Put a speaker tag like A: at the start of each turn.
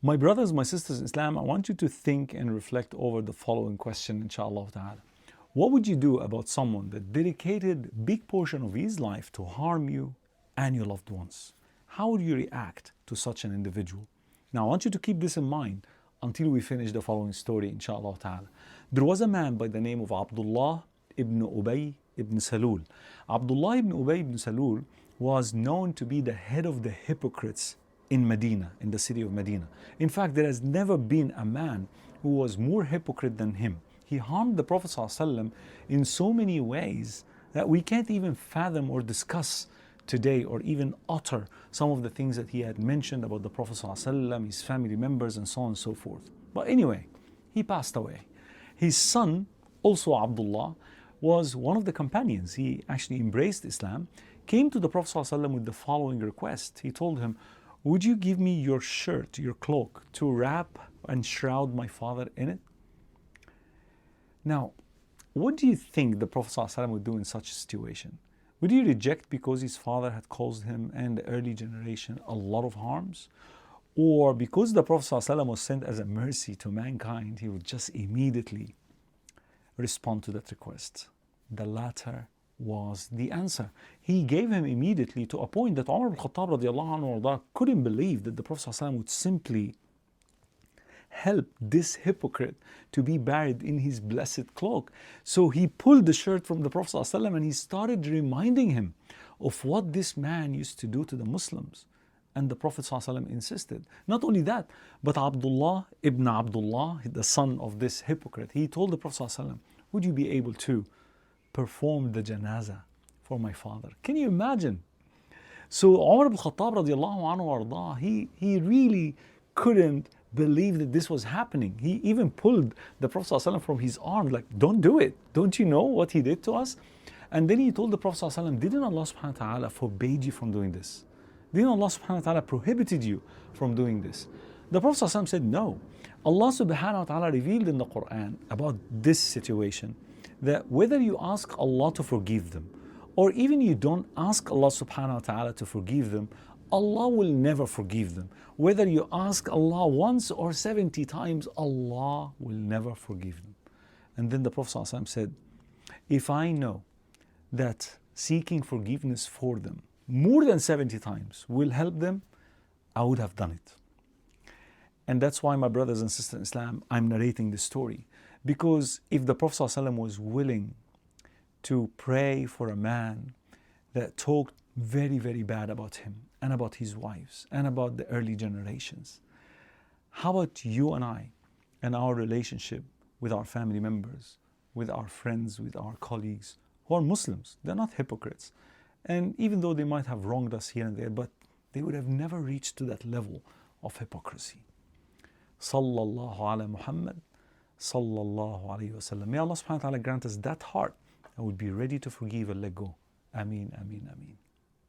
A: My brothers, my sisters in Islam, I want you to think and reflect over the following question, inshallah ta'ala. What would you do about someone that dedicated a big portion of his life to harm you and your loved ones? How would you react to such an individual? Now, I want you to keep this in mind until we finish the following story, inshallah ta'ala. There was a man by the name of Abdullah ibn Ubay ibn Salul. Abdullah ibn Ubay ibn Salul was known to be the head of the hypocrites in Medina, in the city of Medina. In fact, there has never been a man who was more hypocrite than him. He harmed the Prophet ﷺ in so many ways that we can't even fathom or discuss today, or even utter some of the things that he had mentioned about the Prophet ﷺ, his family members, and so on and so forth. But anyway, he passed away. His son, also Abdullah, was one of the companions. He actually embraced Islam, came to the Prophet ﷺ with the following request. He told him, "Would you give me your shirt, your cloak, to wrap and shroud my father in it?" Now, what do you think the Prophet ﷺ would do in such a situation? Would he reject because his father had caused him and the early generation a lot of harms? Or because the Prophet ﷺ was sent as a mercy to mankind, he would just immediately respond to that request? The latter was the answer. He gave him immediately, to a point that Umar ibn Khattab radiallahu anhu couldn't believe that the Prophet ﷺ would simply help this hypocrite to be buried in his blessed cloak. So he pulled the shirt from the Prophet ﷺ and he started reminding him of what this man used to do to the Muslims. And the Prophet ﷺ insisted. Not only that, but Abdullah ibn Abdullah, the son of this hypocrite, he told the Prophet ﷺ, "Would you be able to perform the janazah for my father?" Can you imagine? So Umar ibn Khattab radiallahu anhu, he really couldn't believe that this was happening. He even pulled the Prophet ﷺ from his arms, like, "Don't do it. Don't you know what he did to us?" And then he told the Prophet ﷺ, "Didn't Allah subhanahu wa ta'ala forbade you from doing this? Didn't Allah subhanahu wa ta'ala prohibited you from doing this?" The Prophet ﷺ said, "No." Allah subhanahu wa ta'ala revealed in the Quran about this situation, that whether you ask Allah to forgive them, or even you don't ask Allah subhanahu wa ta'ala to forgive them, Allah will never forgive them. Whether you ask Allah once or 70 times, Allah will never forgive them. And then the Prophet ﷺ said, "If I know that seeking forgiveness for them more than 70 times will help them, I would have done it." And that's why, my brothers and sisters in Islam, I'm narrating this story. Because if the Prophet ﷺ was willing to pray for a man that talked very, very bad about him and about his wives and about the early generations, how about you and I and our relationship with our family members, with our friends, with our colleagues who are Muslims? They're not hypocrites. And even though they might have wronged us here and there, but they would have never reached to that level of hypocrisy. Sallallahu ala Muhammad, sallallahu alayhi wa sallam. May Allah subhanahu wa ta'ala grant us that heart and would be ready to forgive and let go. Ameen, ameen, ameen.